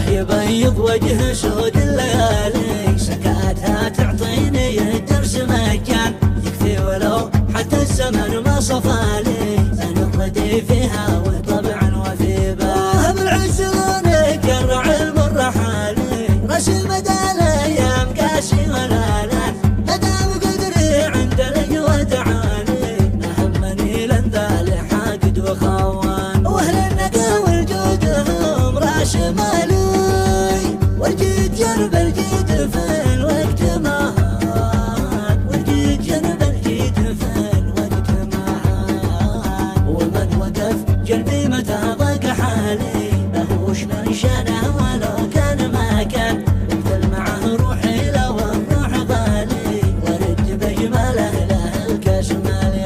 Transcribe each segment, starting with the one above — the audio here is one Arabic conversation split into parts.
الله يبيض وجه سود الليالي، سكاتها تعطيني الدرس مجان، يكفي ولو حتى الزمن ما صفالي، انا الردي فيها وطبعا وفي بال بالعز لونك الرعل والرحالي، رسم مدى الايام قاسي ولالان، مدام قدري عند لي وتعالي، نهمني لنذال حاقد وخوان، واهل النقا والجود هم راس مالي، والجيد جنب الجيد في الوقت ما هان، والجيد جنب الجيد في الوقت ما هان، ومن وقف جنبي متى ضاق حالي، ماهوش من شانه ولو كان ما كان، مثل معه روحي لو الروح غالي، ورد بجماله له الكاس مالي،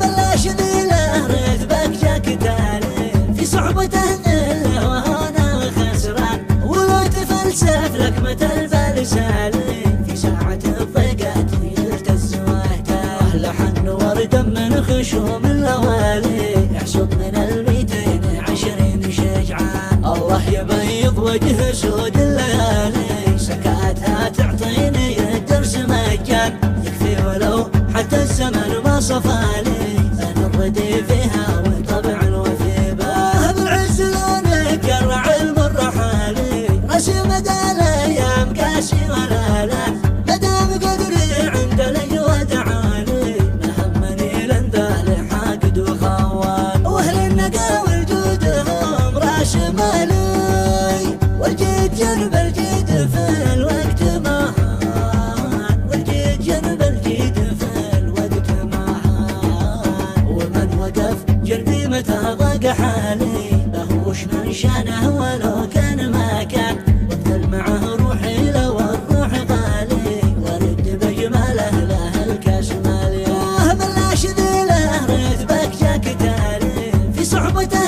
بلاش ذي له ريت بك جاك تالي، في صعبته له وهنا خسران، ولو تفلسف لك متى البال سالي، في ساعة الضيقات يلتز ويهتاف، لحن وردا من خشوم الاوالي، يحسب من 220 شجعان، الله يبيض وجه سود الليالي، سكاتها تعطيني الدرس مجان، يكفي ولو حتى الزمن ما صفالي، انا الردي فيها وطبعا وفي بال بالعز لونك الرعل والرحالي، رسم مدى الايام قاسي ولالان، مدام قدري عند لي وتعالي، نهمني لنذال حاقد وخوان، واهل النقا والجود هم راس مالي، والجيد جنب الجيد في الوقت ما هان، والجيد جنب الجيد في الوقت ما هان، ومن وقف جنبي متى ضاق حالي، ماهوش من شانه ولو كان ما كان، وابذل معه روحي لو الروح غالي، ورد بجماله له الكاس مالي، بلاش ذي له ريت بك جاك تالي، في صعبته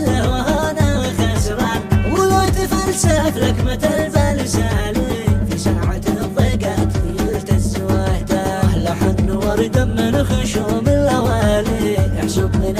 له وهنا خسران، ولو تفلسف لك متى البال سالي، في ساعة الضيقات يلتز ويهتاف، لحن وردا من خشوم الاوالي، يحسب من